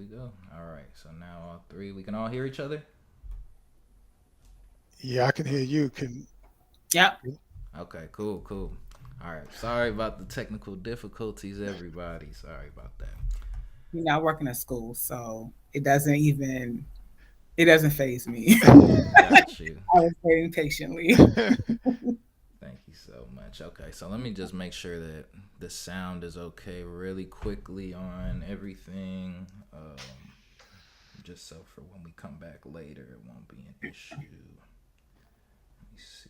go. All right. So now all three, we can all hear each other. Yeah, I can hear you. Can Yep. Okay. Cool. Cool. All right. Sorry about the technical difficulties, everybody. Sorry about that. You know, I work in a school, so it doesn't phase me. Got you. I was waiting patiently. Thank you so much. Okay. So let me just make sure that the sound is okay really quickly on everything. Just so for when we come back later, it won't be an issue. Let me see.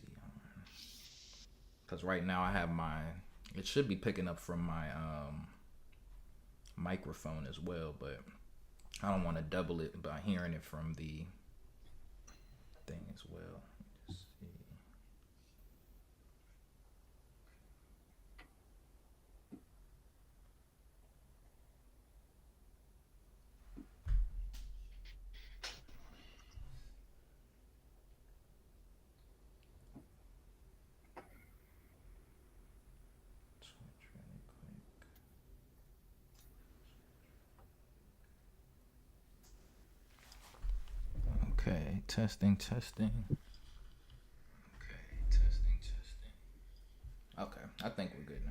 Because right now I have my. It should be picking up from my microphone as well, but I don't want to double it by hearing it from the thing as well. Let's see. Switch really quick. Okay, testing, testing. Okay, testing, testing. Okay, I think we're good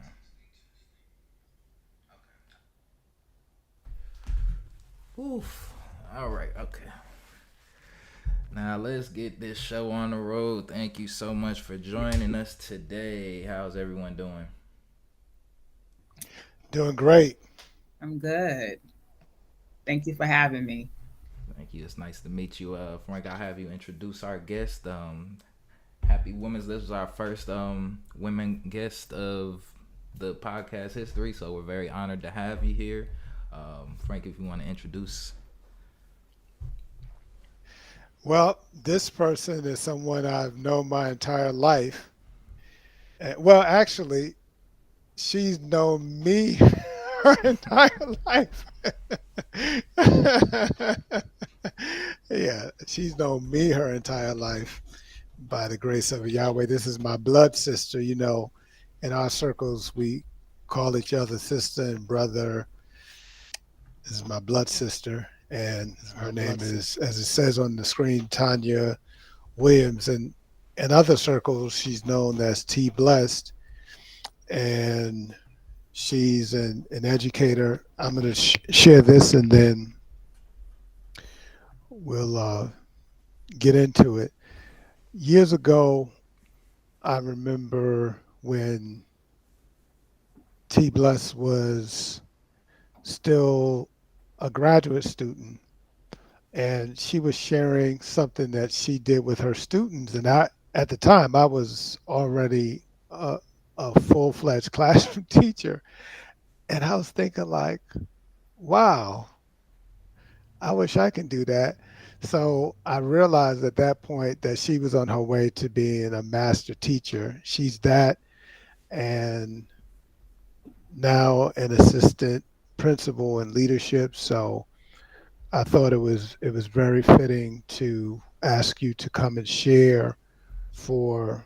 now. Oof. All right, okay. Now let's get this show on the road. Thank you so much for joining us today. How's everyone doing? doing great. I'm good. Thank you for having me. Thank you. It's nice to meet you, Frank. I'll have you introduce our guest. Happy Women's. This is our first women guest of the podcast history, so we're very honored to have you here. Frank, if you want to introduce. Well, this person is someone I've known my entire life. Well, actually, she's known me her entire life. Yeah, she's known me her entire life by the grace of Yahweh. This is my blood sister. In our circles, we call each other sister and brother. This is my blood sister, and her name is, as it says on the screen, Tanya Williams. And in other circles, she's known as T Blessed, and she's an educator. I'm going to share this, and then we'll get into it. Years ago, I remember when T Bless was still a graduate student, and she was sharing something that she did with her students. And at the time, I was already a full-fledged classroom teacher, and I was thinking like, wow, I wish I can do that. So I realized at that point that she was on her way to being a master teacher. She's that, and now an assistant principal in leadership. So I thought it was very fitting to ask you to come and share for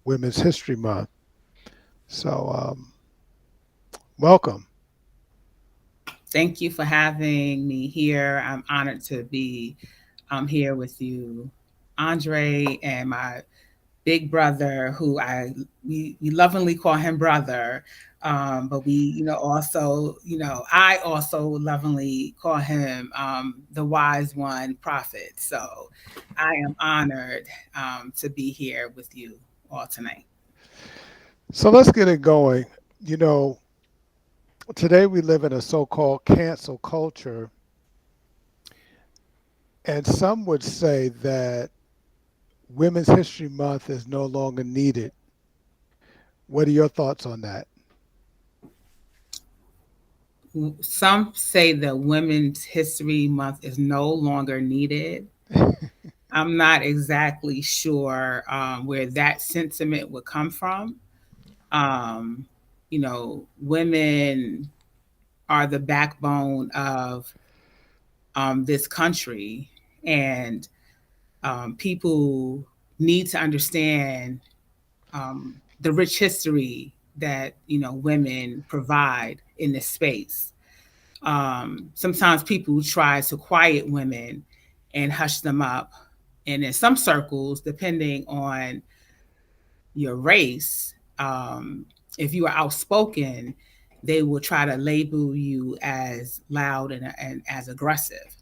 Women's History Month. So welcome. Thank you for having me here. I'm honored to be here with you, Andre, and my big brother, who we lovingly call him brother. But I also lovingly call him the wise one prophet. So I am honored to be here with you all tonight. So let's get it going. You know, Today we live in a so-called cancel culture, and some would say that Women's History Month is no longer needed. What are your thoughts on that? Some say that Women's History Month is no longer needed. I'm not exactly sure where that sentiment would come from. Um, Women are the backbone of this country, and people need to understand the rich history that women provide in this space. Sometimes people try to quiet women and hush them up. And in some circles, depending on your race, if you are outspoken, they will try to label you as loud and as aggressive.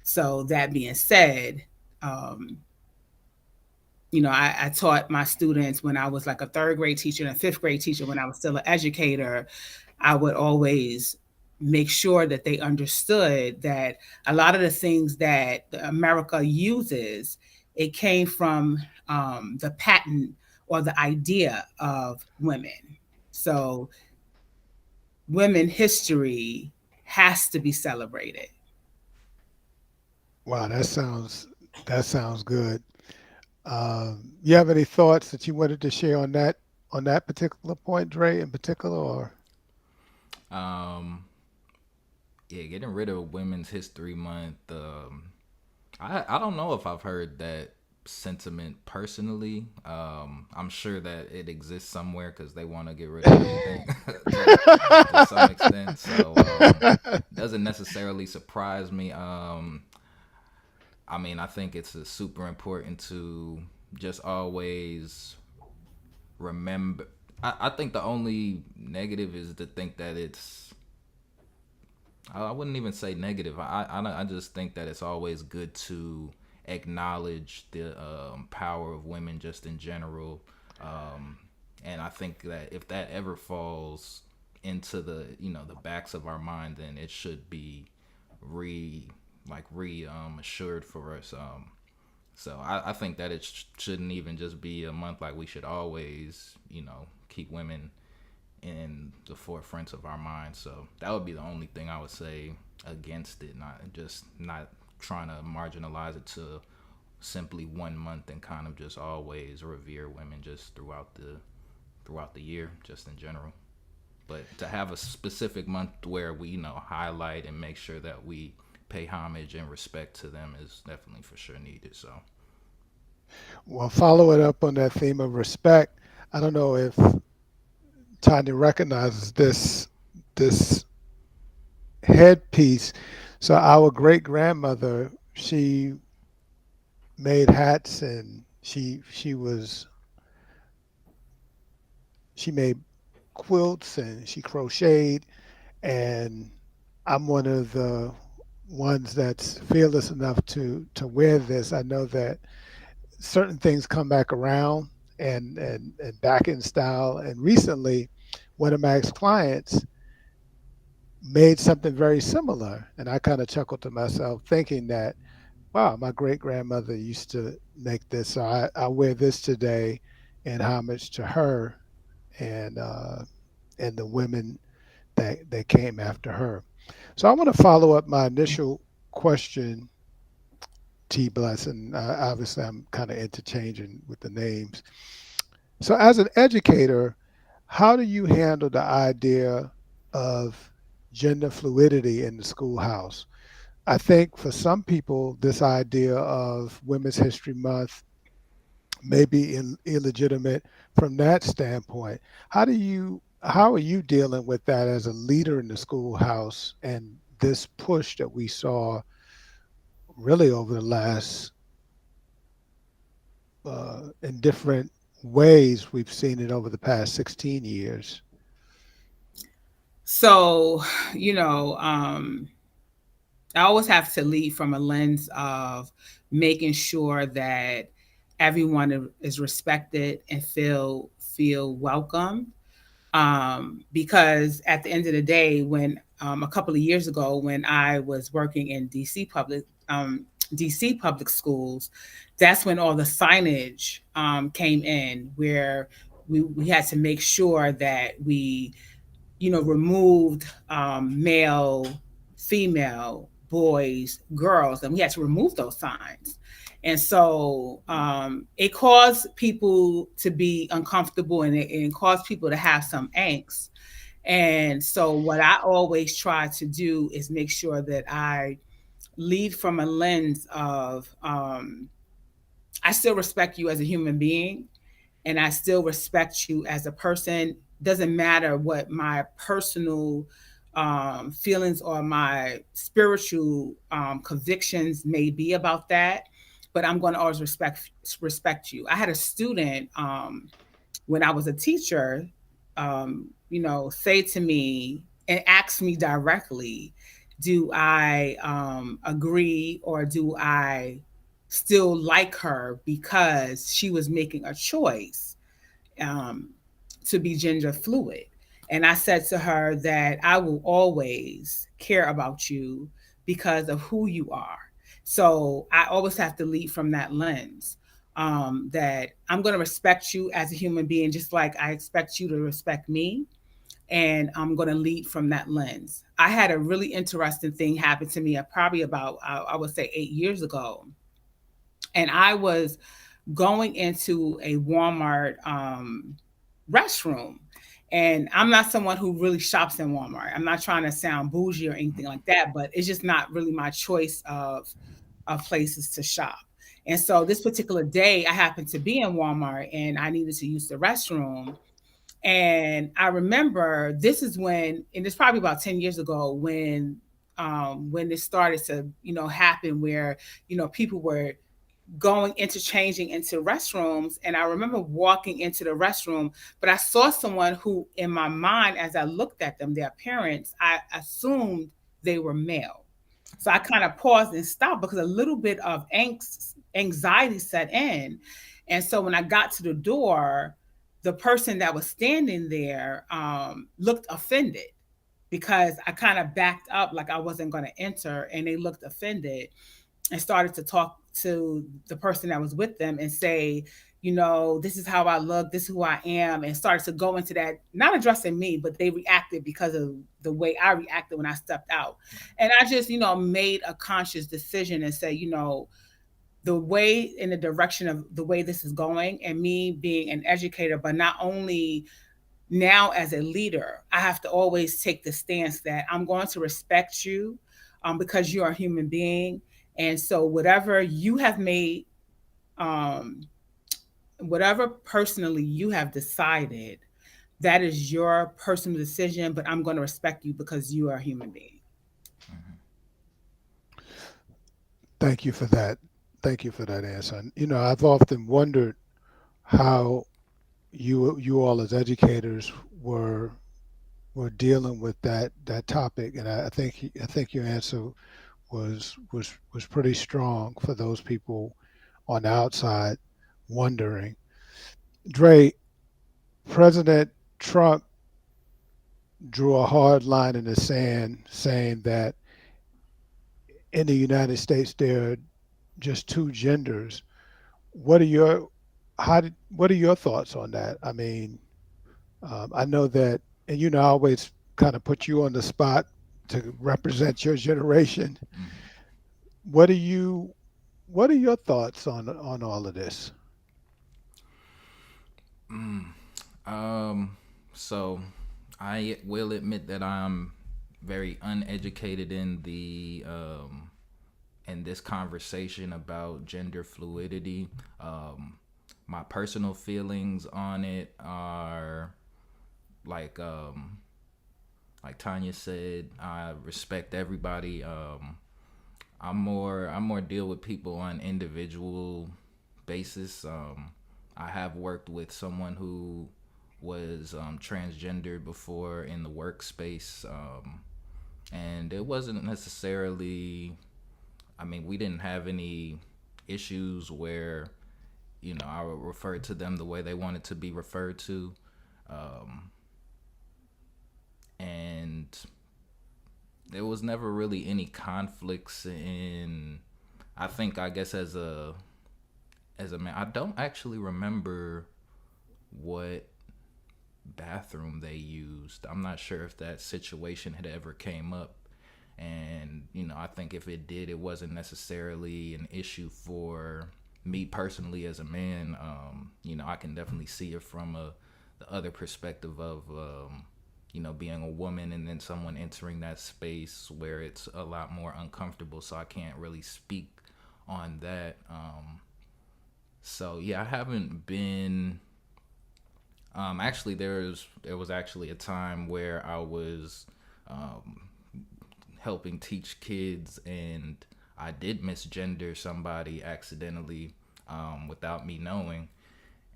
So, that being said, um, I taught my students when I was like a third grade teacher and a fifth grade teacher, when I was still an educator. I would always make sure that they understood that a lot of the things that America uses, it came from the patent or the idea of women. So women history has to be celebrated. Wow, that sounds good. You have any thoughts that you wanted to share on that particular point, Dre, in particular, or Um, yeah, getting rid of Women's History Month. I don't know if I've heard that sentiment personally. I'm sure that it exists somewhere because they want to get rid of everything to some extent. So doesn't necessarily surprise me. I mean, I think it's super important to just always remember. I think the only negative is to think that it's. I wouldn't even say negative. I just think that it's always good to acknowledge the power of women just in general. Um, and I think that if that ever falls into the backs of our mind, then it should be re re assured for us. So I think that it shouldn't even just be a month. Like, we should always keep women in the forefront of our minds. So that would be the only thing I would say against it. Not trying to marginalize it to simply 1 month, and kind of just always revere women just throughout the year, just in general. But to have a specific month where we highlight and make sure that we pay homage and respect to them is definitely for sure needed. So well, follow it up on that theme of respect. I don't know if Tanya recognizes this headpiece. So our great grandmother, she made hats, and she made quilts, and she crocheted, and I'm one of the ones that's fearless enough to wear this. I know that certain things come back around, and back in style. And recently, one of my ex-clients made something very similar, and I kind of chuckled to myself, thinking that, wow, my great grandmother used to make this. So I wear this today in homage to her, and and the women that came after her. So I want to follow up my initial question, T Bless, and obviously I'm kind of interchanging with the names. So as an educator, how do you handle the idea of gender fluidity in the schoolhouse? I think for some people, this idea of Women's History Month may be illegitimate from that standpoint. How are you dealing with that as a leader in the schoolhouse, and this push that we saw really over the last in different ways? We've seen it over the past 16 years. So, you know, um, I always have to lead from a lens of making sure that everyone is respected and feel welcome. Because at the end of the day, when a couple of years ago, when I was working in DC public schools, that's when all the signage came in, where we had to make sure that we removed male, female, boys, girls, and we had to remove those signs. And so it caused people to be uncomfortable, and it caused people to have some angst. And so, what I always try to do is make sure that I lead from a lens of I still respect you as a human being, and I still respect you as a person. Doesn't matter what my personal feelings or my spiritual convictions may be about that, but I'm going to always respect you. I had a student when I was a teacher, say to me and ask me directly, do I agree or do I still like her because she was making a choice um, to be gender fluid? And I said to her that I will always care about you because of who you are. So I always have to lead from that lens, that I'm going to respect you as a human being, just like I expect you to respect me. And I'm going to lead from that lens. I had a really interesting thing happen to me probably about, I would say, 8 years ago. And I was going into a Walmart restroom. And I'm not someone who really shops in Walmart. I'm not trying to sound bougie or anything like that, but it's just not really my choice of places to shop. And so this particular day, I happened to be in Walmart and I needed to use the restroom. And I remember this is when, and it's probably about 10 years ago when this started to, happen where, people were going interchanging into restrooms. And I remember walking into the restroom, but I saw someone who, in my mind, as I looked at them, their appearance, I assumed they were male. So I kind of paused and stopped because a little bit of anxiety set in. And so when I got to the door, the person that was standing there looked offended because I kind of backed up like I wasn't going to enter, and they looked offended and started to talk to the person that was with them and say, this is how I look, this is who I am, and started to go into that, not addressing me, but they reacted because of the way I reacted when I stepped out. And I just, made a conscious decision and said, the way in the direction of the way this is going, and me being an educator, but not only now as a leader, I have to always take the stance that I'm going to respect you because you are a human being. And so, whatever you have made, um, whatever personally you have decided, that is your personal decision, but I'm going to respect you because you are a human being. Thank you for that. Thank you for that answer. And, I've often wondered how you all as educators were dealing with that topic, and I think your answer was pretty strong for those people on the outside wondering. Dre, President Trump drew a hard line in the sand, saying that in the United States there are just two genders. What are your what are your thoughts on that? I mean, I know that, and I always kind of put you on the spot to represent your generation. Mm-hmm. What are you What are your thoughts on all of this? Mm. Um, so I will admit that I'm very uneducated in this conversation about gender fluidity. My personal feelings on it are like like Tanya said, I respect everybody. I'm more deal with people on individual basis. I have worked with someone who was transgender before in the workspace, and it wasn't necessarily. I mean, we didn't have any issues where I would refer to them the way they wanted to be referred to, um, and there was never really any conflicts in. I think I guess as a man, I don't actually remember what bathroom they used. I'm not sure if that situation had ever came up. And, I think if it did, it wasn't necessarily an issue for me personally as a man. I can definitely see it from the other perspective of, being a woman and then someone entering that space where it's a lot more uncomfortable. So I can't really speak on that. So yeah, I haven't been. Actually, there was actually a time where I was um, helping teach kids, and I did misgender somebody accidentally, without me knowing.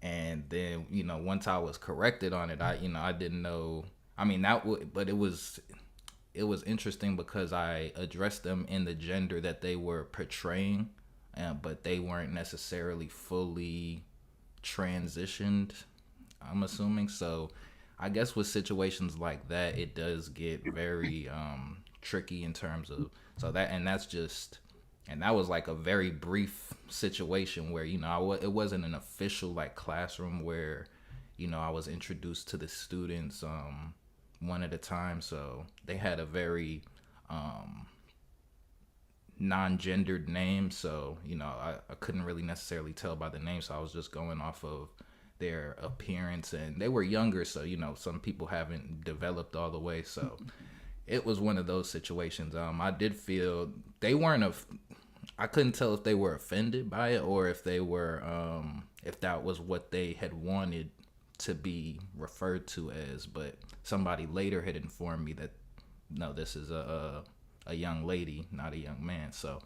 And then, once I was corrected on it, I didn't know. I mean, but it was interesting because I addressed them in the gender that they were portraying, but they weren't necessarily fully transitioned, I'm assuming. So I guess with situations like that, it does get very tricky in terms of, so that, and that was like a very brief situation where, it wasn't an official like classroom where, I was introduced to the students one at a time. So they had a very um, non-gendered name, so I couldn't really necessarily tell by the name, so I was just going off of their appearance, and they were younger, so some people haven't developed all the way. So it was one of those situations. I did feel they weren't I couldn't tell if they were offended by it, or if they were if that was what they had wanted to be referred to as. But somebody later had informed me that no, this is a young lady, not a young man. So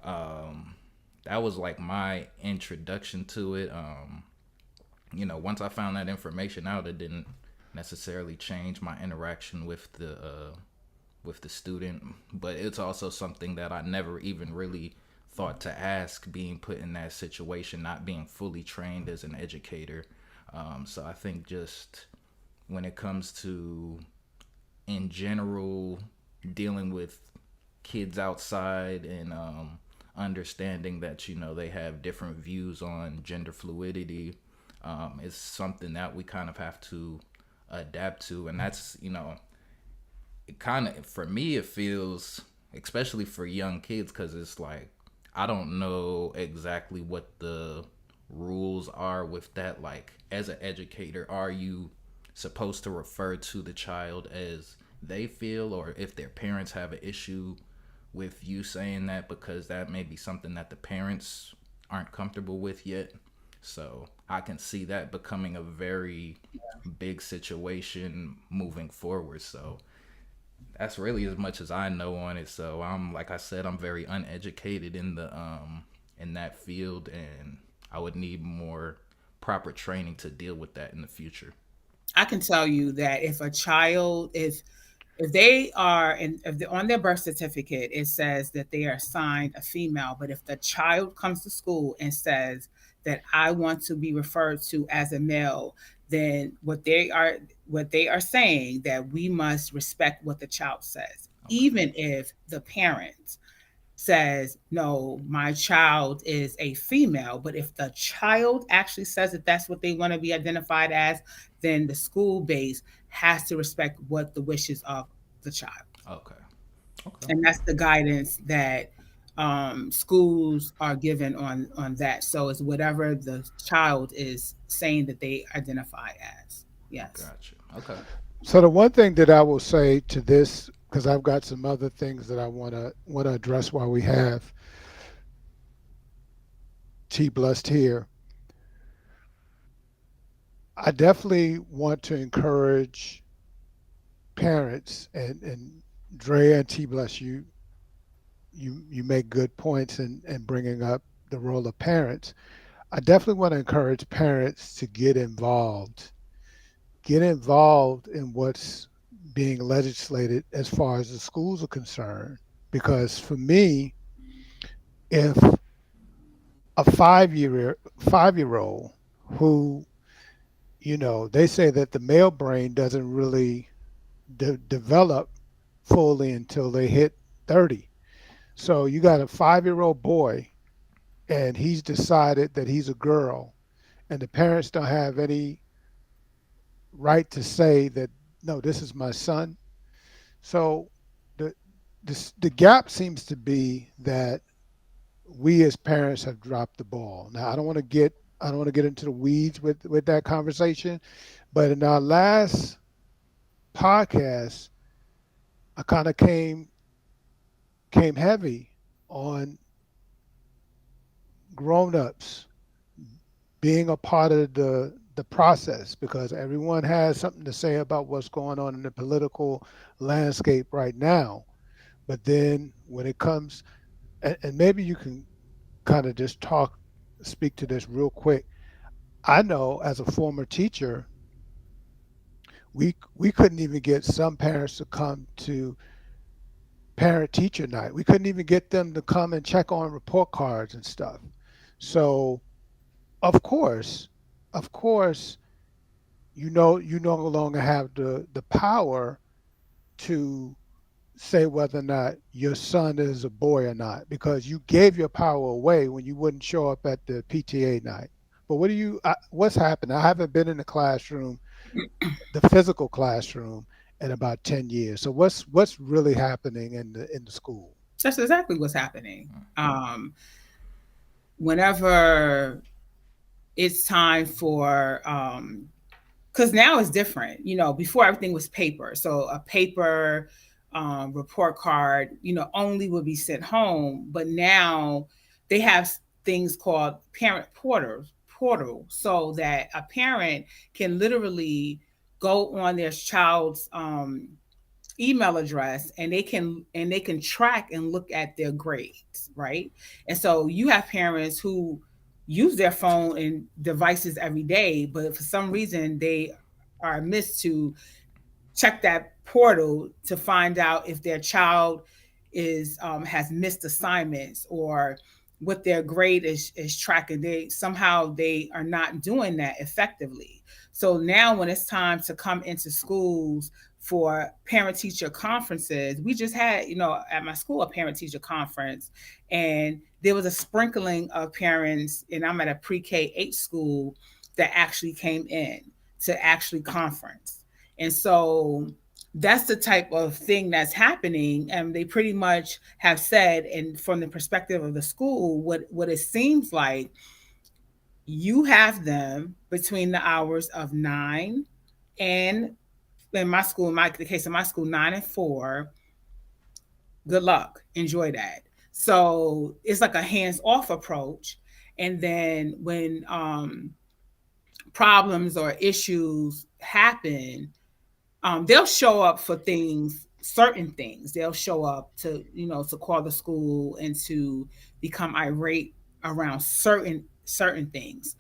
that was like my introduction to it. Once I found that information out, it didn't necessarily change my interaction with the student, but it's also something that I never even really thought to ask, being put in that situation, not being fully trained as an educator. So I think just when it comes to, in general, dealing with kids outside, and understanding that they have different views on gender fluidity, is something that we kind of have to adapt to. And that's, it kind of, for me, it feels, especially for young kids, because it's like I don't know exactly what the rules are with that. Like, as an educator, are you supposed to refer to the child as they feel, or if their parents have an issue with you saying that, because that may be something that the parents aren't comfortable with yet. So I can see that becoming a very big situation moving forward. So that's really as much as I know on it. So I'm, like I said, I'm very uneducated in that field, and I would need more proper training to deal with that in the future. I can tell you that if a child, if they are in, if they, on their birth certificate it says that they are assigned a female, but if the child comes to school and says that I want to be referred to as a male, then what they are saying, that we must respect what the child says, Okay. even if the parent says, no, my child is a female. But if the child actually says that that's what they want to be identified as, then the school base has to respect what the wishes of the child. Okay. Okay. And that's the guidance that schools are given on that. So it's whatever the child is saying that they identify as. Yes. Gotcha. Okay. So the one thing that I will say to this, because I've got some other things that I want to address while we have T Blessed here. I definitely want to encourage parents, and Drea and T Bless, you make good points in bringing up the role of parents. I definitely want to encourage parents to get involved in what's being legislated as far as the schools are concerned. Because for me, if a 5-year old who, they say that the male brain doesn't really develop fully until they hit 30. So you got a 5-year old boy, and he's decided that he's a girl, and the parents don't have any right to say that, no, this is my son. So the the gap seems to be that we as parents have dropped the ball. Now I don't want to get into the weeds with that conversation, but in our last podcast, I kind of came heavy on grown-ups being a part of the process because everyone has something to say about what's going on in the political landscape right now. But then when it comes, and maybe you can kind of just speak to this real quick. I know as a former teacher, we couldn't even get some parents to come to parent teacher night. We couldn't even get them to come and check on report cards and stuff. So of course, of course, you no longer have the power to say whether or not your son is a boy or not because you gave your power away when you wouldn't show up at the PTA night. But what's happening? I haven't been in the classroom, the physical classroom, in about 10 years. So what's really happening in the school? That's exactly what's happening. Whenever it's time for because now it's different. Before everything was paper, so a paper report card, only would be sent home. But now they have things called parent portal, so that a parent can literally go on their child's email address, and they can track and look at their grades, right? And so you have parents who use their phone and devices every day, but for some reason they are missed to check that portal to find out if their child is has missed assignments, or what their grade is tracking. They are not doing that effectively. So now when it's time to come into schools for parent teacher conferences, we just had, at my school, a parent teacher conference, and there was a sprinkling of parents, and I'm at a pre-K 8 school, that actually came in to actually conference. And so that's the type of thing that's happening. And they pretty much have said, and from the perspective of the school, what it seems like, you have them between the hours of 9 and, in my school, the case of my school, 9 and 4. Good luck, enjoy that. So it's like a hands-off approach. And then when problems or issues happen, they'll show up for things, certain things. They'll show up to call the school and to become irate around certain things.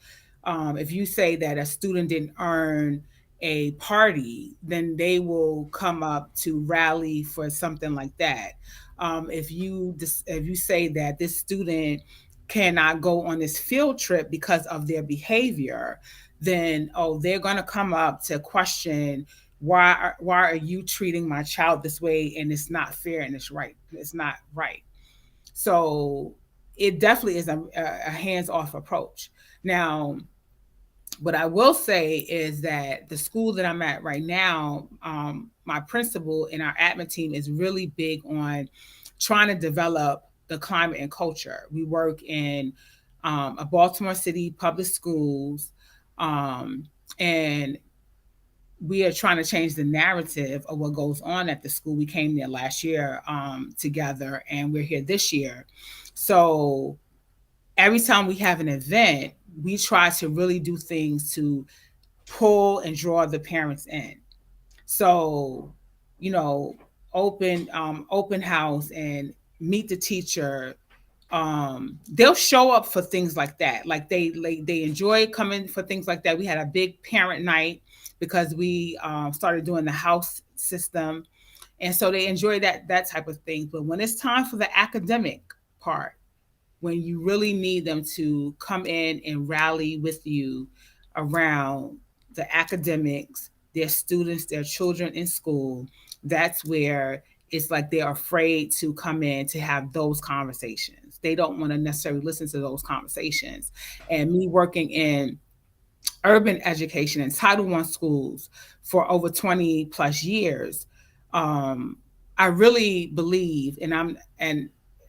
If you say that a student didn't earn a party, then they will come up to rally for something like that. If you say that this student cannot go on this field trip because of their behavior, then they're going to come up to question, why are you treating my child this way, and it's not fair, and it's not right. So it definitely is a hands-off approach. Now, what I will say is that the school that I'm at right now, my principal and our admin team is really big on trying to develop the climate and culture. We work in a Baltimore City public schools, and we are trying to change the narrative of what goes on at the school. We came there last year together, and we're here this year. So every time we have an event, we try to really do things to pull and draw the parents in. So, you know, open house and meet the teacher. They'll show up for things like that. Like they enjoy coming for things like that. We had a big parent night because we started doing the house system, and so they enjoy that type of thing. But when it's time for the academic part, when you really need them to come in and rally with you around the academics, their students, their children in school, that's where it's like they're afraid to come in to have those conversations. They don't want to necessarily listen to those conversations. And me working in urban education and Title I schools for over 20 plus years, I really believe, and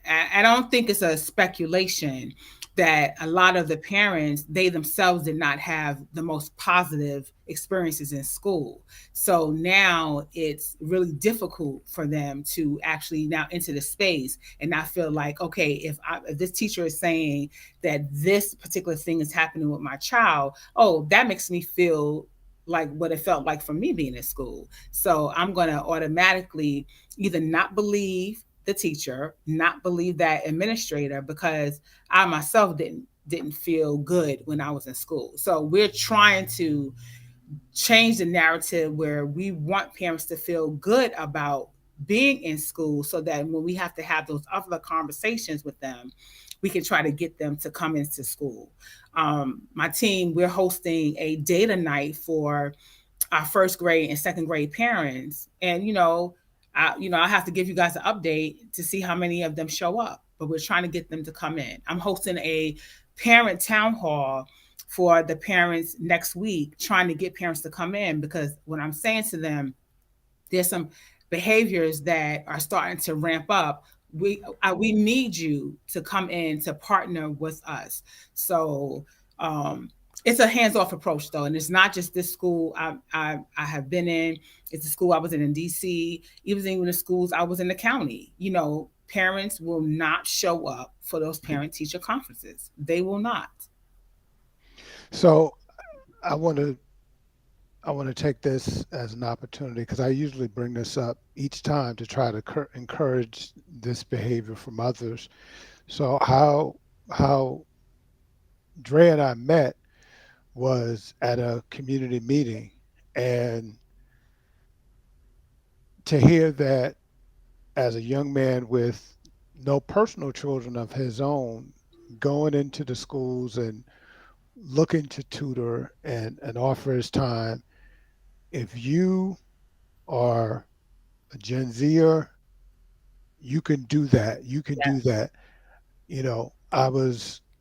I don't think it's a speculation, that a lot of the parents, they themselves did not have the most positive experiences in school. So now it's really difficult for them to actually now enter the space and not feel like, okay, if this teacher is saying that this particular thing is happening with my child, oh, that makes me feel like what it felt like for me being in school. So I'm going to automatically either not believe the teacher, not believe that administrator, because I myself didn't feel good when I was in school. So we're trying to change the narrative where we want parents to feel good about being in school, so that when we have to have those other conversations with them, we can try to get them to come into school. My team, we're hosting a data night for our first grade and second grade parents. And I have to give you guys an update to see how many of them show up, but we're trying to get them to come in. I'm hosting a parent town hall for the parents next week, trying to get parents to come in, because what I'm saying to them, there's some behaviors that are starting to ramp up. We need you to come in to partner with us. So it's a hands-off approach though, and it's not just this school I have been in. It's the school I was in DC, even the schools I was in the county. Parents will not show up for those parent teacher conferences. They will not. So I want to I want to take this as an opportunity because I usually bring this up each time to try to encourage this behavior from others. So how Dre and I met was at a community meeting, and to hear that as a young man with no personal children of his own, going into the schools and looking to tutor and offer his time, if you are a Gen Zer, you can do that. You can do Yes. that.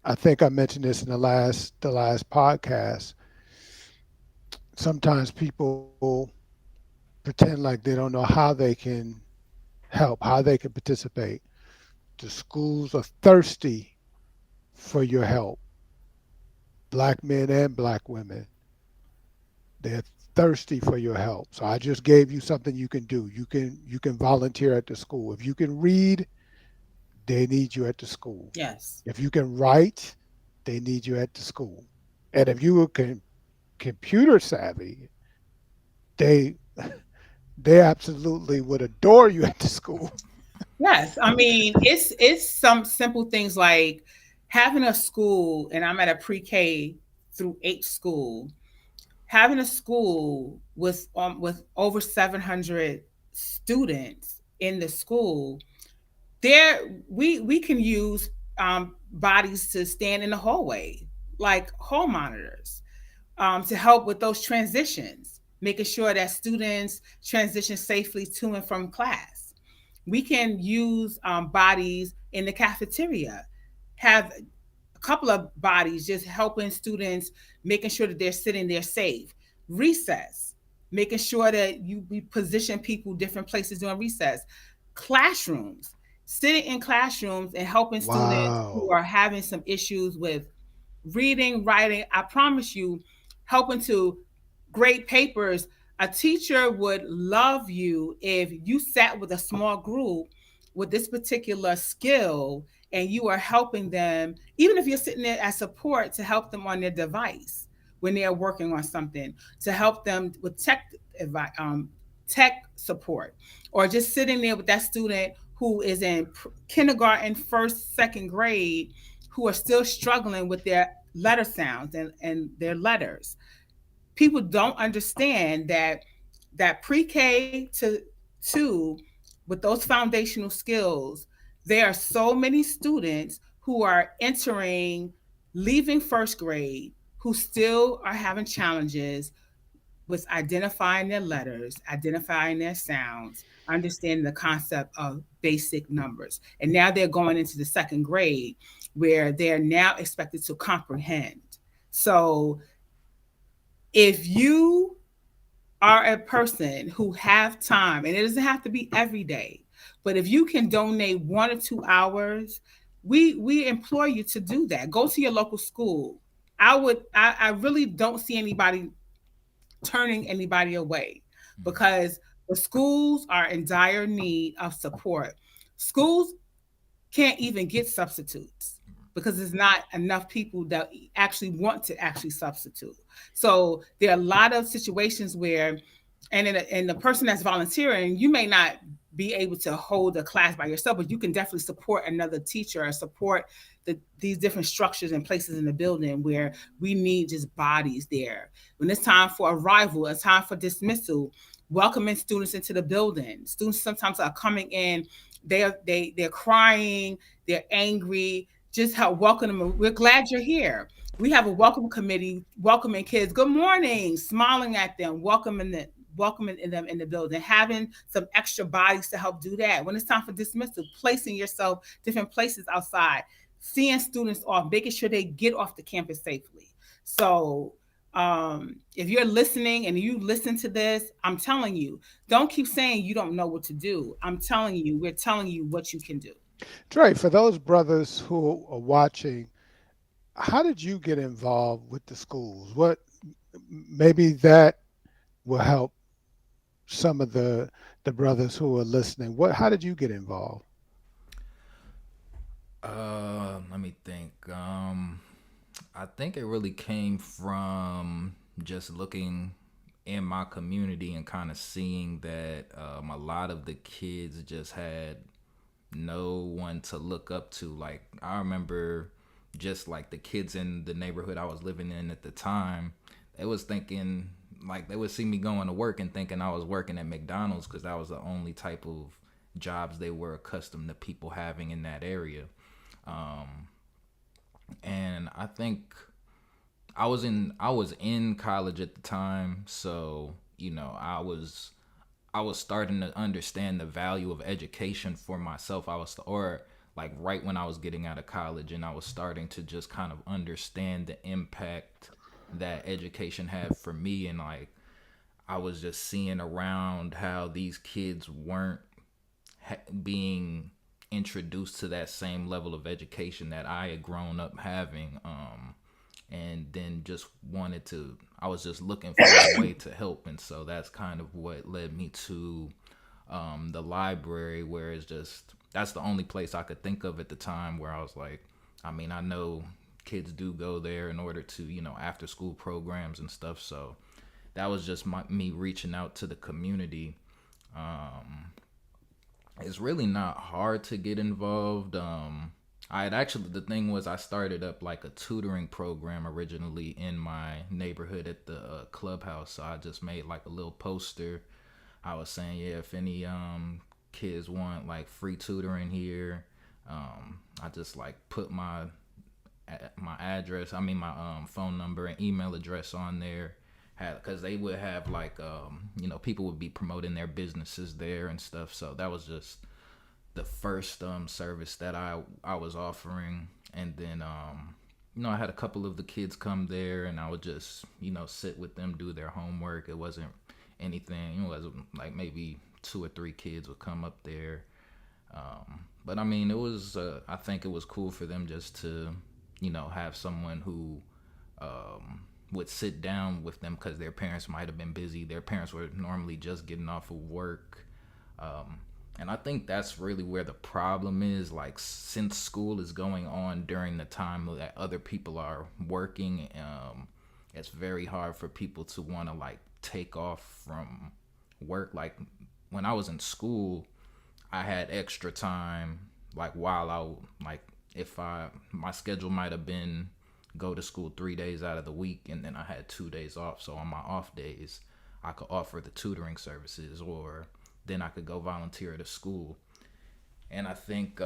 I think I mentioned this in the last podcast. Sometimes people pretend like they don't know how they can help, how they can participate. The schools are thirsty for your help. Black men and black women, they're thirsty for your help. So I just gave you something you can do. You can volunteer at the school. If you can read, they need you at the school. Yes. If you can write, they need you at the school. And if you are computer savvy, they they absolutely would adore you at the school. Yes. I mean, it's some simple things like having a school, and I'm at a pre-K through 8 school. Having a school with over 700 students in the school, there we can use bodies to stand in the hallway, like hall monitors, to help with those transitions, making sure that students transition safely to and from class. We can use bodies in the cafeteria, have a couple of bodies just helping students, making sure that they're sitting there safe. Recess, making sure that we position people different places during recess. Classrooms, sitting in classrooms and helping students who Wow. are having some issues with reading, writing. I promise you, helping to grade papers. A teacher would love you if you sat with a small group with this particular skill and you are helping them, even if you're sitting there as support to help them on their device when they are working on something, to help them with tech support, or just sitting there with that student who is in kindergarten, first, second grade, who are still struggling with their letter sounds and their letters. People don't understand that pre-K to 2, with those foundational skills, there are so many students who are entering, leaving first grade, who still are having challenges with identifying their letters, identifying their sounds, understanding the concept of basic numbers. And now they're going into the second grade where they're now expected to comprehend. So if you are a person who have time, and it doesn't have to be every day, but if you can donate 1 or 2 hours, we implore you to do that. Go to your local school. I really don't see anybody turning anybody away, because the schools are in dire need of support. Schools can't even get substitutes because there's not enough people that actually want to actually substitute. So there are a lot of situations where, and the person that's volunteering, you may not be able to hold a class by yourself, but you can definitely support another teacher or support these different structures and places in the building where we need just bodies there. When it's time for arrival, it's time for dismissal, welcoming students into the building. Students sometimes are coming in, they're crying, they're angry. Just help welcome them. We're glad you're here. We have a welcome committee welcoming kids. Good morning, smiling at them, welcoming them in the building, having some extra bodies to help do that. When it's time for dismissal, placing yourself different places outside, seeing students off, making sure they get off the campus safely. So if you're listening and you listen to this, I'm telling you, don't keep saying you don't know what to do. I'm telling you, we're telling you what you can do. Trey, for those brothers who are watching, how did you get involved with the schools? What maybe that will help some of the brothers who are listening. What how did you get involved? Let me think. I think it really came from just looking in my community and kind of seeing that a lot of the kids just had no one to look up to. Like, I remember just like the kids in the neighborhood I was living in at the time, they was thinking, like, they would see me going to work and thinking I was working at McDonald's because that was the only type of jobs they were accustomed to people having in that area. Um, and I think I was in college at the time, so I was starting to understand the value of education for myself. Or like right when I was getting out of college, and I was starting to just kind of understand the impact that education had for me. And like, I was just seeing around how these kids weren't being introduced to that same level of education that I had grown up having. And then just I was just looking for a way to help. And so that's kind of what led me to the library, where that's the only place I could think of at the time where I was like, I mean, I know kids do go there in order to, after school programs and stuff. So that was just me reaching out to the community. It's really not hard to get involved. The thing was, I started up like a tutoring program originally in my neighborhood at the clubhouse. So I just made like a little poster. I was saying, yeah, if any kids want like free tutoring here, I just like put my address, my phone number and email address on there. Because they would have like people would be promoting their businesses there and stuff. So that was just the first service that I was offering. And then I had a couple of the kids come there, and I would just sit with them, do their homework. It wasn't anything. It was like maybe 2 or 3 kids would come up there. But I mean, it was I think it was cool for them just to have someone who would sit down with them, because their parents might have been busy. Their parents were normally just getting off of work. And I think that's really where the problem is. Like, since school is going on during the time that other people are working, it's very hard for people to want to like take off from work. Like, when I was in school, I had extra time, like while if my schedule might have been go to school 3 days out of the week, and then I had 2 days off. So on my off days, I could offer the tutoring services, or then I could go volunteer at a school. And I think,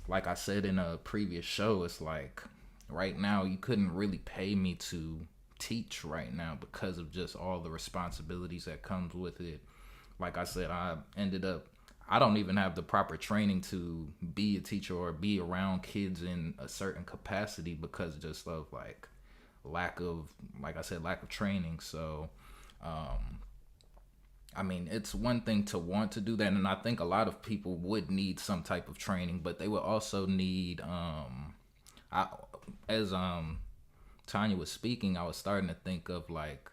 like I said in a previous show, it's like right now you couldn't really pay me to teach right now because of just all the responsibilities that comes with it. Like I said, I don't even have the proper training to be a teacher or be around kids in a certain capacity, because just of like lack of training. So I mean, it's one thing to want to do that, and I think a lot of people would need some type of training, but they would also need, I, as Tanya was speaking, I was starting to think of like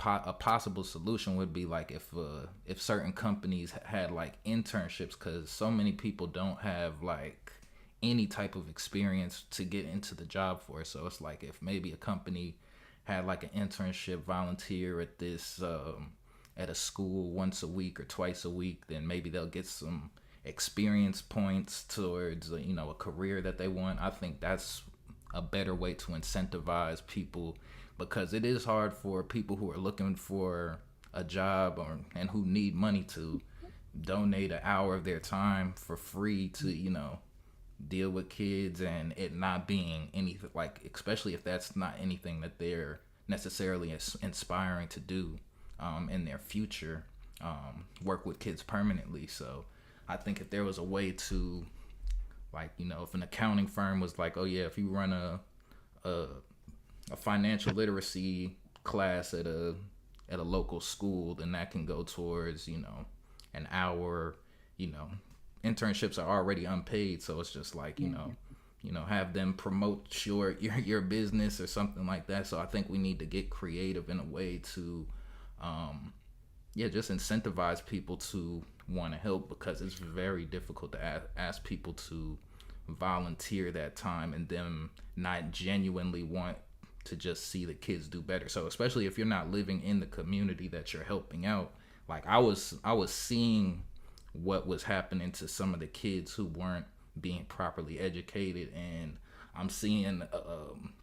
a possible solution would be like if certain companies had like internships, because so many people don't have like any type of experience to get into the job force. So it's like if maybe a company had like an internship volunteer at this at a school once a week or twice a week, then maybe they'll get some experience points towards a career that they want. I think that's a better way to incentivize people, because it is hard for people who are looking for a job and who need money to donate an hour of their time for free to deal with kids, and it not being anything like, especially if that's not anything that they're necessarily inspiring to do in their future, work with kids permanently. So I think if there was a way to, like, if an accounting firm was like, oh yeah, if you run a, a financial literacy class at a local school, then that can go towards an hour. you know Internships are already unpaid, so it's just like, have them promote your business or something like that. So I think we need to get creative in a way to just incentivize people to want to help, because it's very difficult to ask people to volunteer that time and them not genuinely want to just see the kids do better. So especially if you're not living in the community that you're helping out, like I was seeing what was happening to some of the kids who weren't being properly educated, and I'm seeing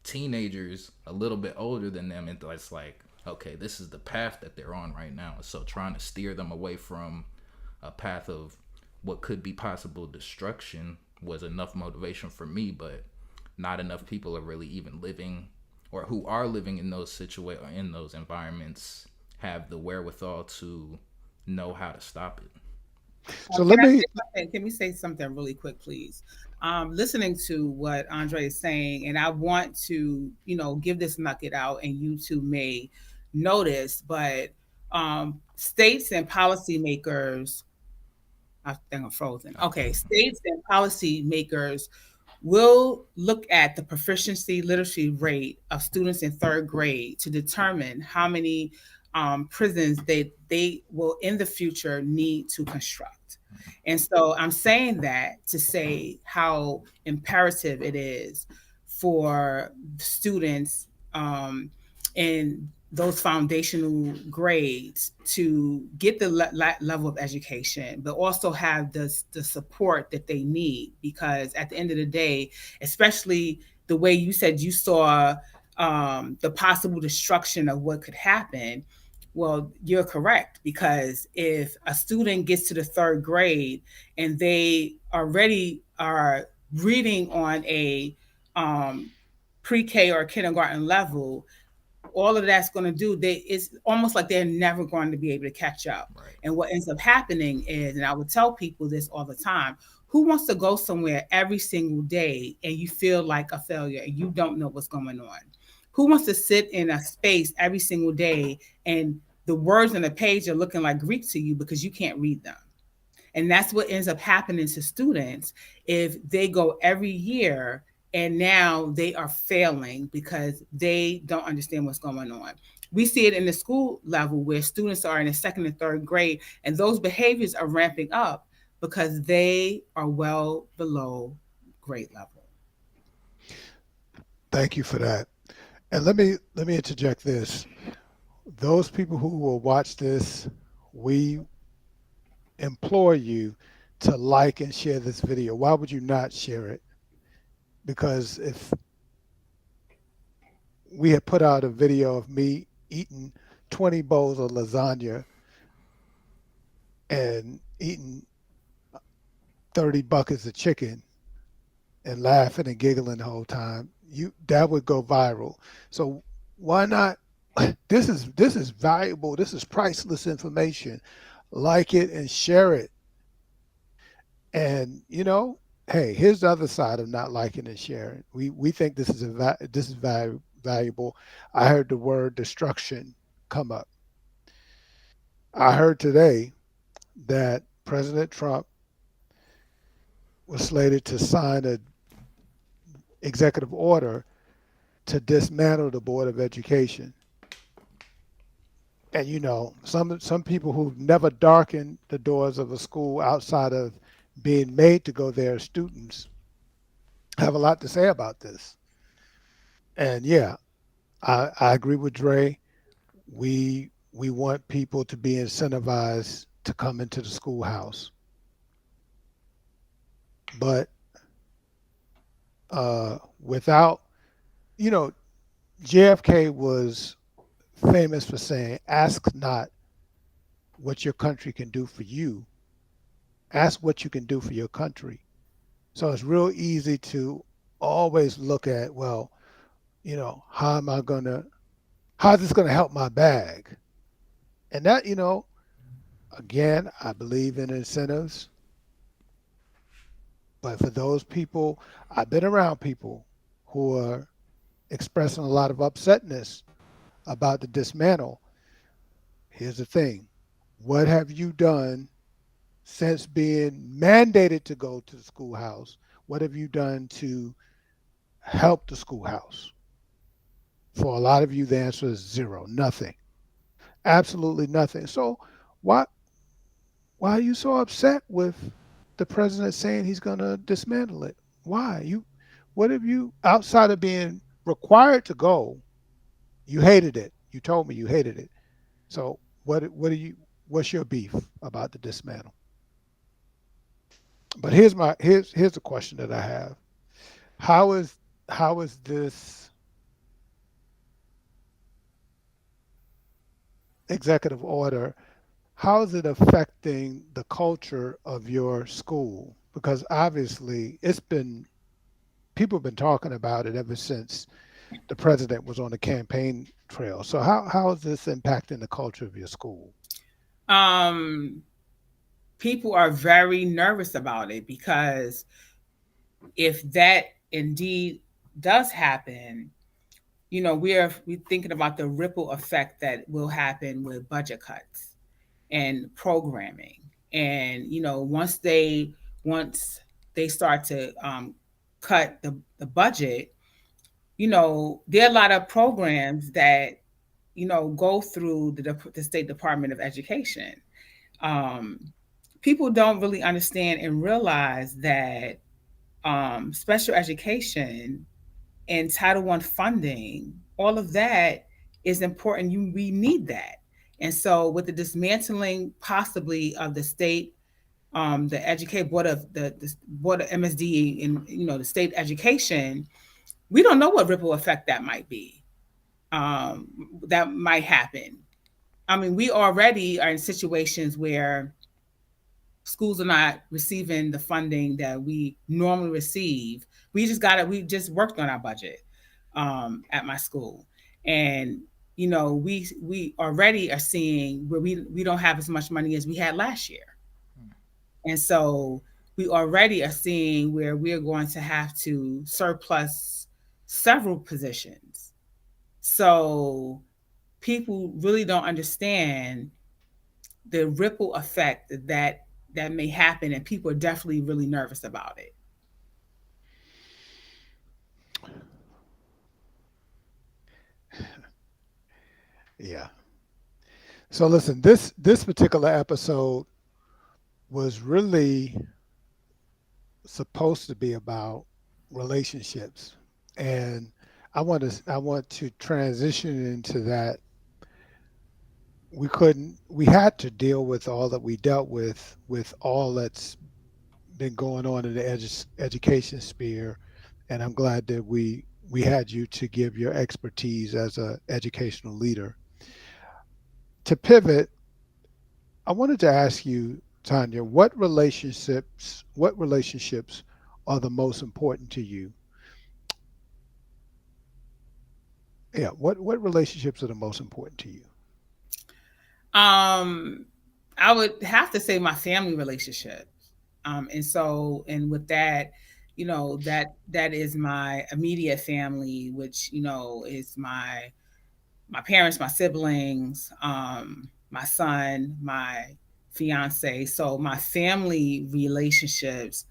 teenagers a little bit older than them, and it's like, okay, this is the path that they're on right now. So trying to steer them away from a path of what could be possible destruction was enough motivation for me, but not enough people are really even living, or who are living in those in those environments, have the wherewithal to know how to stop it. So Can let I me say something? Can we say something really quick, please? Listening to what Andre is saying, and I want to, give this nugget out, and you two may notice, but states and policymakers, I think I'm frozen. Okay, states and policymakers will look at the proficiency literacy rate of students in third grade to determine how many prisons they will in the future need to construct. And so I'm saying that to say how imperative it is for students in those foundational grades to get the level of education, but also have the support that they need. Because at the end of the day, especially the way you said you saw the possible destruction of what could happen, well, you're correct. Because if a student gets to the third grade and they already are reading on a pre-K or kindergarten level, all of that's going to do, it's almost like they're never going to be able to catch up. Right. And what ends up happening is, and I would tell people this all the time, who wants to go somewhere every single day and you feel like a failure and you don't know what's going on? Who wants to sit in a space every single day and the words on the page are looking like Greek to you because you can't read them? And that's what ends up happening to students if they go every year and now they are failing because they don't understand what's going on. We see it in the school level where students are in the second and third grade, and those behaviors are ramping up because they are well below grade level. thank you for that. And let me interject this. Those people who will watch this, we implore you to like and share this video. Why would you not share it? Because if we had put out a video of me eating 20 bowls of lasagna and eating 30 buckets of chicken and laughing and giggling the whole time, you that would go viral. So why not? This is valuable. This is priceless information. Like it and share it. And hey, here's the other side of not liking and sharing. We think this is valuable. I heard the word destruction come up. I heard today that President Trump was slated to sign an executive order to dismantle the Board of Education. And some people who've never darkened the doors of a school outside of being made to go there as students have a lot to say about this. And yeah, I agree with Dre. We want people to be incentivized to come into the schoolhouse, but without you know JFK was famous for saying, "Ask not what your country can do for you, ask what you can do for your country." So it's real easy to always look at, well, how's this gonna help my bag? And that, again, I believe in incentives, but for those people, I've been around people who are expressing a lot of upsetness about the dismantle. Here's the thing. What have you done since being mandated to go to the schoolhouse? What have you done to help the schoolhouse? For a lot of you, the answer is zero, nothing, absolutely nothing. So why why are you so upset with the president saying he's going to dismantle it? Why what have you, outside of being required to go, you hated it? You told me you hated it. So what's your beef about the dismantle? But here's the question that I have. How is this executive order, how is it affecting the culture of your school? Because obviously it's been people have been talking about it ever since the president was on the campaign trail. So how is this impacting the culture of your school? Um, People are very nervous about it because if that indeed does happen, we're thinking about the ripple effect that will happen with budget cuts and programming. And once they start to cut the budget, there are a lot of programs that go through the State Department of Education. Um, People don't really understand and realize that special education and Title One funding, all of that is important. We need that. And so, with the dismantling possibly of the state, the educate board of the board of MSD and the state education, we don't know what ripple effect that might be. Um, that might happen. I mean, we already are in situations where schools are not receiving the funding that we normally receive. We just worked on our budget at my school, and we already are seeing where we don't have as much money as we had last year, and so we already are seeing where we're going to have to surplus several positions. So people really don't understand the ripple effect that may happen, and people are definitely really nervous about it. Yeah. So listen, this particular episode was really supposed to be about relationships. And I want to transition into that. We had to deal with all that we dealt with all that's been going on in the education sphere, and I'm glad that we had you to give your expertise as a educational leader. To pivot, I wanted to ask you, Tanya, what relationships are the most important to you? Yeah, what relationships are the most important to you? Um, I would have to say my family relationships. And with that, that is my immediate family, which is my parents, my siblings. my son, my fiance. So my family relationships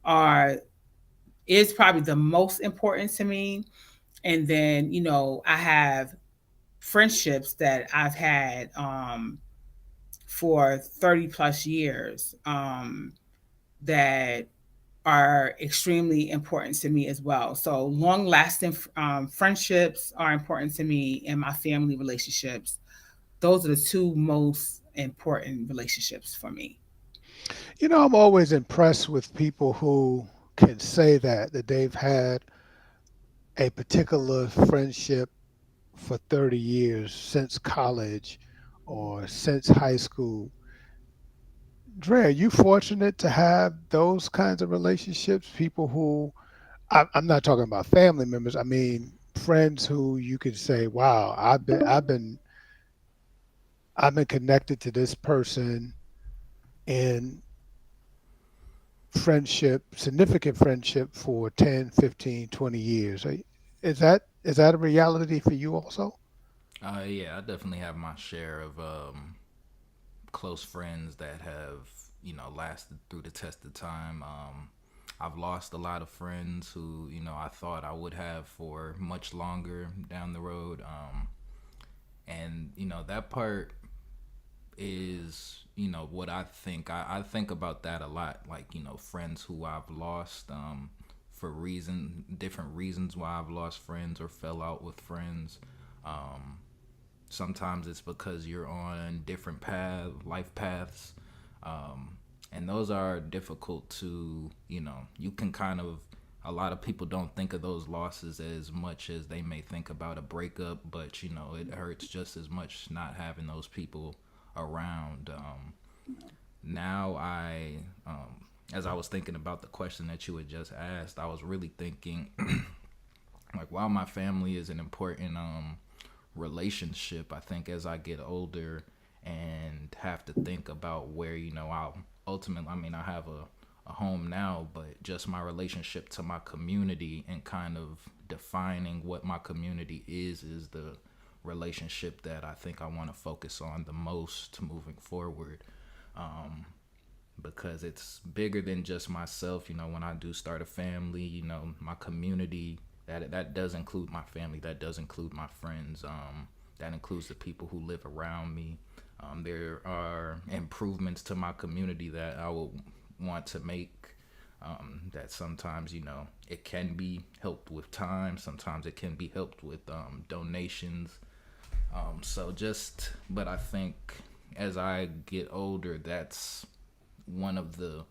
are is probably the most important to me. And then, I have friendships that I've had for 30 plus years that are extremely important to me as well. So, long lasting friendships are important to me, and my family relationships. Those are the two most important relationships for me. I'm always impressed with people who can say that they've had a particular friendship for 30 years since college or since high school. Dre, are you fortunate to have those kinds of relationships? People who, I'm not talking about family members. I mean, friends who you could say, "Wow, I've been connected to this person in friendship, significant friendship for 10, 15, 20 years." Is that a reality for you also? Yeah, I definitely have my share of close friends that have lasted through the test of time. I've lost a lot of friends who I thought I would have for much longer down the road. And that part is what I think. I think about that a lot. Like friends who I've lost for different reasons why I've lost friends or fell out with friends. Um, Sometimes it's because you're on different life paths, um, and those are difficult to you can kind of, a lot of people don't think of those losses as much as they may think about a breakup, but it hurts just as much not having those people around. Now as I was thinking about the question that you had just asked, I was really thinking like, while my family is an important relationship, I think as I get older and have to think about where I'll ultimately, I mean, I have a home now, but just my relationship to my community and kind of defining what my community is the relationship that I think I want to focus on the most moving forward. um, because it's bigger than just myself. When I do start a family, my community, that does include my family, that does include my friends, that includes the people who live around me. There are improvements to my community that I will want to make. That sometimes it can be helped with time. Sometimes it can be helped with donations. But I think as I get older, that's one of the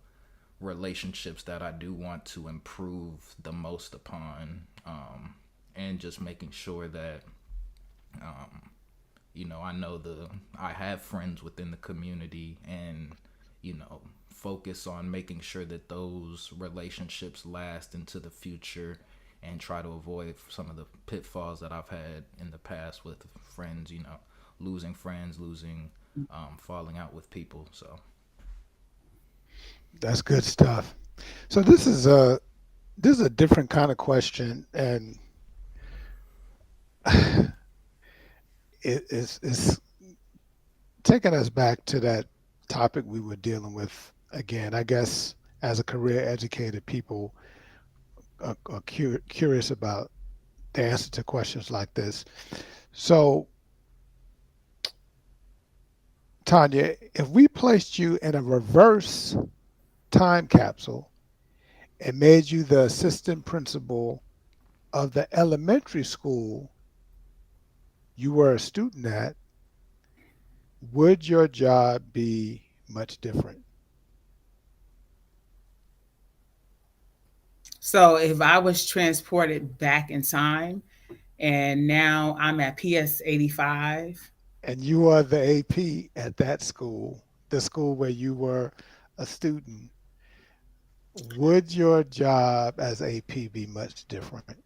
relationships that I do want to improve the most upon, and just making sure that I know I have friends within the community, and focus on making sure that those relationships last into the future, and try to avoid some of the pitfalls that I've had in the past with friends. Losing friends, losing, falling out with people. So That's good stuff. So this is a different kind of question, and it's taking us back to that topic we were dealing with again. I guess as a career educated, people are curious about the answer to questions like this. So, Tanya, if we placed you in a reverse time capsule and made you the assistant principal of the elementary school you were a student at, would your job be much different? So if I was transported back in time and now I'm at PS 85. And you are the AP at that school, the school where you were a student, would your job as AP be much different?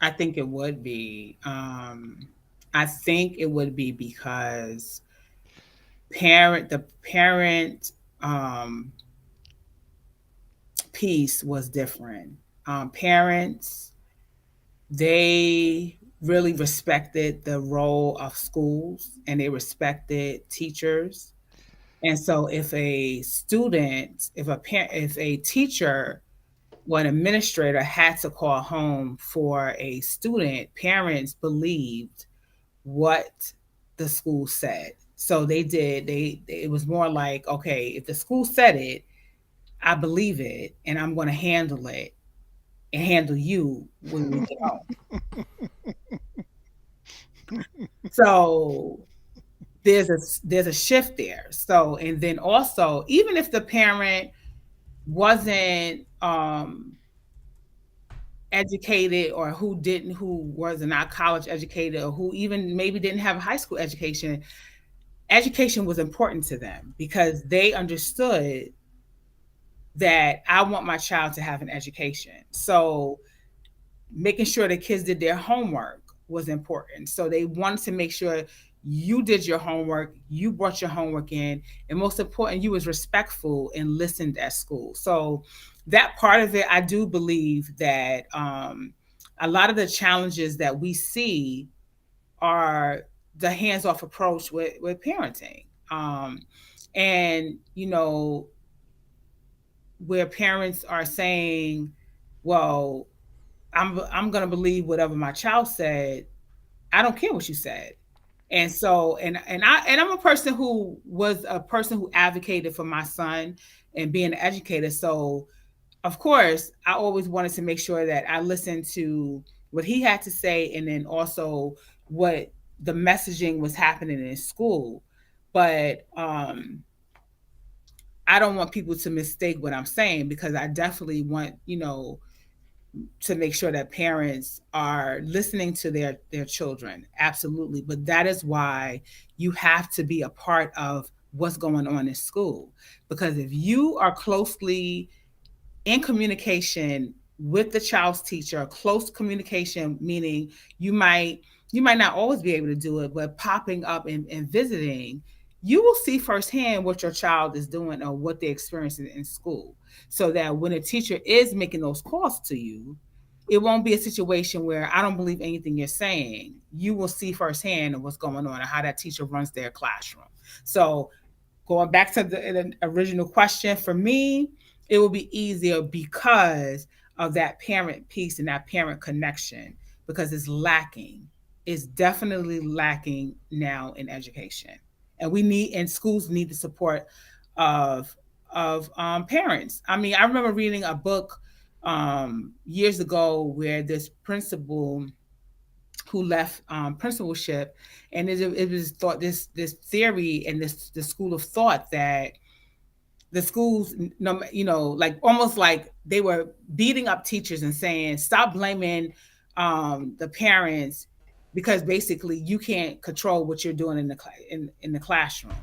I think it would be. I think it would be because the parent um, piece was different. Parents, they really respected the role of schools and they respected teachers. And so if a student, if a parent, if a teacher or an administrator had to call home for a student, parents believed what the school said. So they did, it was more like, okay, if the school said it, I believe it and I'm going to handle it and handle you when we get home. So there's a shift there. So and then also even if the parent wasn't educated or who was not college educated or who even maybe didn't have a high school education, education was important to them because they understood that I want my child to have an education. So making sure the kids did their homework was important. So they wanted to make sure you did your homework, you brought your homework in, and most important, you was respectful and listened at school. So that part of it, I do believe that a lot of the challenges that we see are the hands-off approach with parenting. And where parents are saying, well, I'm gonna believe whatever my child said. I don't care what you said. And so I'm a person who was a person who advocated for my son and being an educator. So of course I always wanted to make sure that I listened to what he had to say and then also what the messaging was happening in school. But I don't want people to mistake what I'm saying because I definitely want, to make sure that parents are listening to their children, absolutely. But that is why you have to be a part of what's going on in school, because if you are closely in communication with the child's teacher, close communication, meaning you might you might not always be able to do it, but popping up and visiting, you will see firsthand what your child is doing or what they're experiencing in school. So that when a teacher is making those calls to you, it won't be a situation where I don't believe anything you're saying. You will see firsthand what's going on and how that teacher runs their classroom. So going back to the original question, for me, it will be easier because of that parent piece and that parent connection, because it's lacking. It's definitely lacking now in education, and schools need the support of parents. I mean, I remember reading a book years ago where this principal who left principalship, and it was thought this theory and this school of thought that the schools, like almost like they were beating up teachers and saying, stop blaming the parents because basically you can't control what you're doing in the classroom.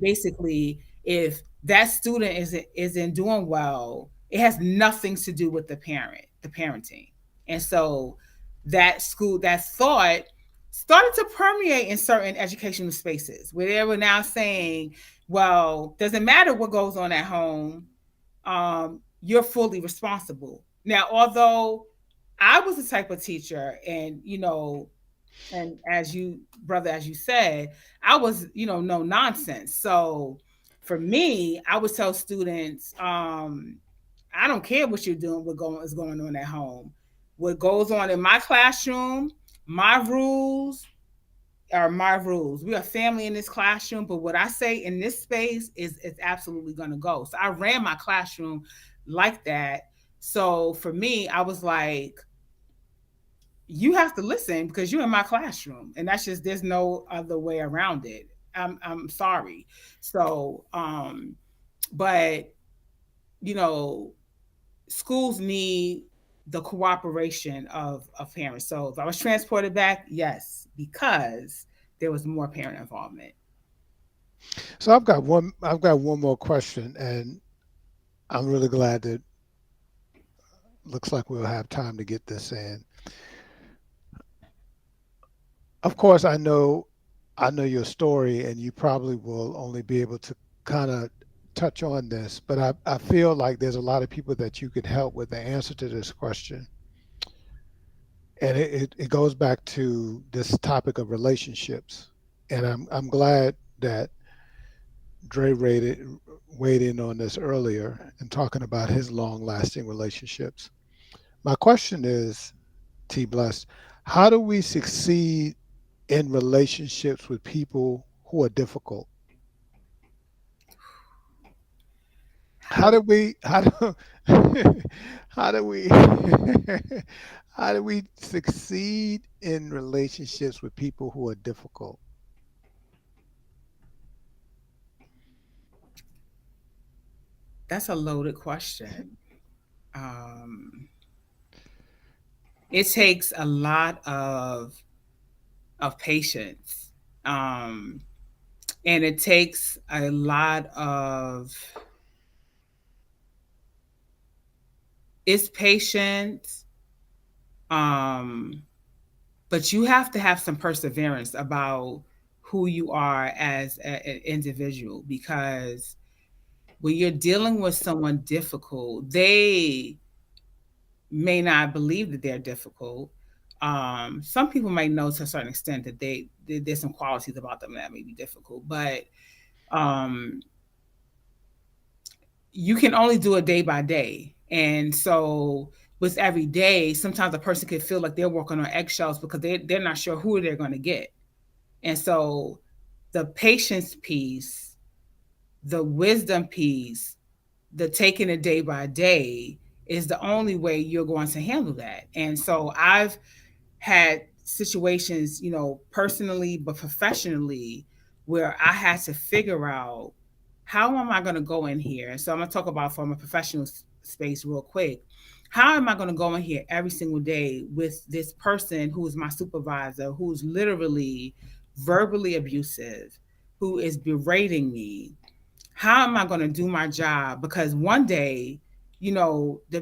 Basically, if that student isn't doing well, it has nothing to do with the parenting. And so that thought started to permeate in certain educational spaces where they were now saying, well, doesn't matter what goes on at home, you're fully responsible. Now, although I was the type of teacher, and and as you, brother, as you said, I was, no nonsense. So for me, I would tell students, I don't care what you're doing, is going on at home. What goes on in my classroom, my rules are my rules. We are family in this classroom, but what I say in this space is absolutely gonna go. So I ran my classroom like that. So for me, I was like, you have to listen because you're in my classroom, and that's just, there's no other way around it. I'm sorry. So but you know schools need the cooperation of parents. So if I was transported back, yes, because there was more parent involvement. So I've got one more question, and I'm really glad that looks like we'll have time to get this in. Of course, I know your story, and you probably will only be able to kind of touch on this, but I feel like there's a lot of people that you could help with the answer to this question. And it goes back to this topic of relationships. And I'm glad that Dre weighed in on this earlier and talking about his long lasting relationships. My question is, T Blessed, how do we succeed in relationships with people who are difficult? How How do we how do how do we how do we succeed in relationships with people who are difficult? That's a loaded question. Um, it takes a lot of patience, um, and it takes a lot of it's patience. Um, but you have to have some perseverance about who you are as an individual, because when you're dealing with someone difficult, they may not believe that they're difficult. Some people might know to a certain extent that there's some qualities about them that may be difficult, but um, you can only do it day by day. And so with every day, sometimes a person could feel like they're walking on eggshells because they're not sure who they're going to get. And so the patience piece, the wisdom piece, the taking it day by day is the only way you're going to handle that. And so I've had situations, personally, but professionally, where I had to figure out how am I going to go in here. So I'm going to talk about from a professional space real quick. How am I going to go in here every single day with this person who is my supervisor, who's literally verbally abusive, who is berating me? How am I going to do my job? Because one day,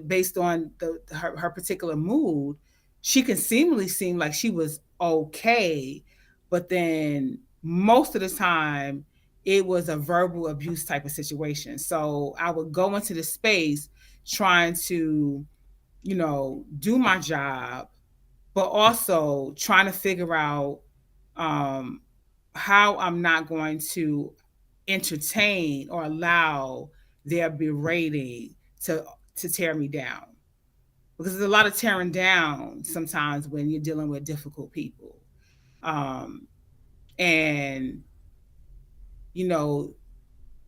based on her particular mood, she can seemingly seem like she was okay, but then most of the time it was a verbal abuse type of situation. So I would go into the space trying to, do my job, but also trying to figure out um, how I'm not going to entertain or allow their berating to to tear me down, because there's a lot of tearing down sometimes when you're dealing with difficult people, um, and you know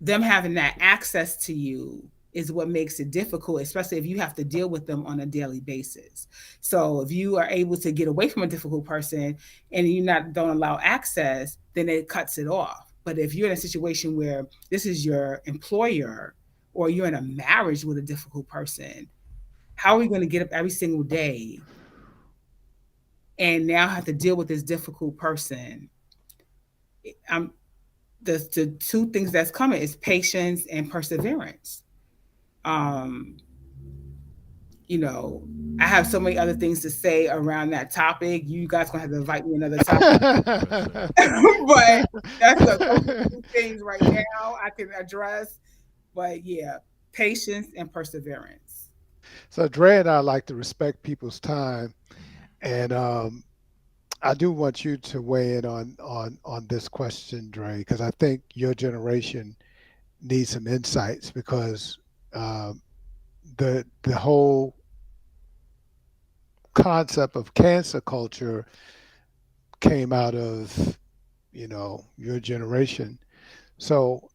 them having that access to you is what makes it difficult, especially if you have to deal with them on a daily basis. So if you are able to get away from a difficult person and you not don't allow access, then it cuts it off. But if you're in a situation where this is your employer, or you're in a marriage with a difficult person, how are we going to get up every single day and now have to deal with this difficult person? I'm the two things that's coming is patience and perseverance. Um, you know, I have so many other things to say around that topic. You guys gonna have to invite me another time, For sure. but those are two things right now I can address. But yeah, patience and perseverance. So Dre and I like to respect people's time, and I do want you to weigh in on this question, Dre, because I think your generation needs some insights because um, the whole concept of cancer culture came out of your generation. So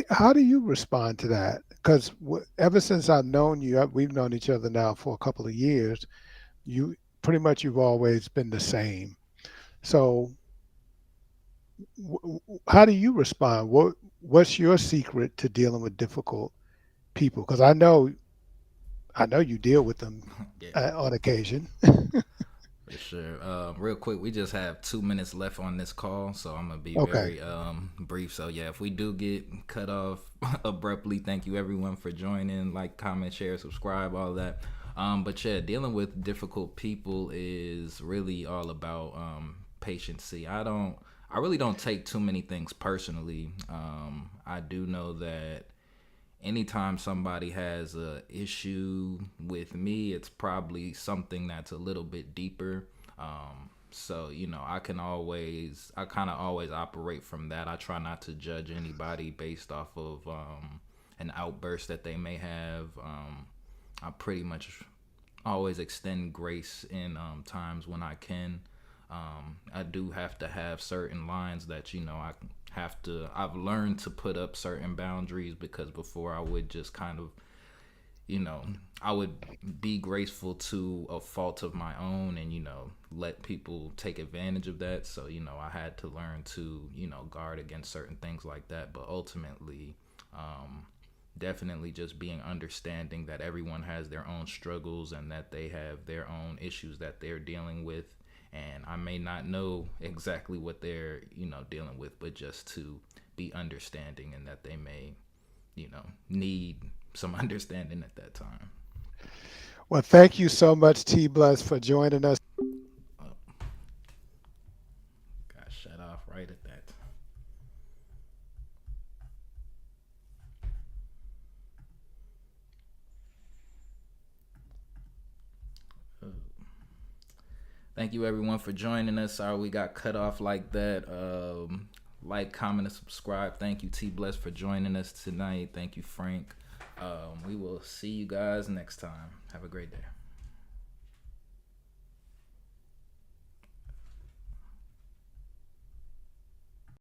how do you respond to that? Because ever since I've known you, we've known each other now for a couple of years. You pretty much you've always been the same. So how do you respond? What's your secret to dealing with difficult people? Because I know you deal with them Yeah, on occasion. for sure. Real quick, we just have 2 minutes left on this call, so I'm gonna be Okay. very brief. So yeah, if we do get cut off abruptly, thank you everyone for joining. Like, comment, share, subscribe, all that. But yeah, dealing with difficult people is really all about patience. See, I really don't take too many things personally. I do know that anytime somebody has a issue with me, it's probably something that's a little bit deeper. So I kind of always operate from that. I try not to judge anybody based off of an outburst that they may have. I pretty much always extend grace in times when I can. I do have to have certain lines that I've learned to put up certain boundaries, because before I would just kind of, I would be graceful to a fault of my own, and let people take advantage of that. So I had to learn to guard against certain things like that. But ultimately, definitely just being understanding that everyone has their own struggles and that they have their own issues that they're dealing with, and I may not know exactly what they're dealing with, but just to be understanding, and that they may need some understanding at that time. Well, thank you so much, T Bless, for joining us. Oh, got shut off right at that. Oh. Thank you everyone for joining us. Sorry we got cut off like that. Like, comment, and subscribe. Thank you, T Bless, for joining us tonight. Thank you, Frank. We will see you guys next time. Have a great day.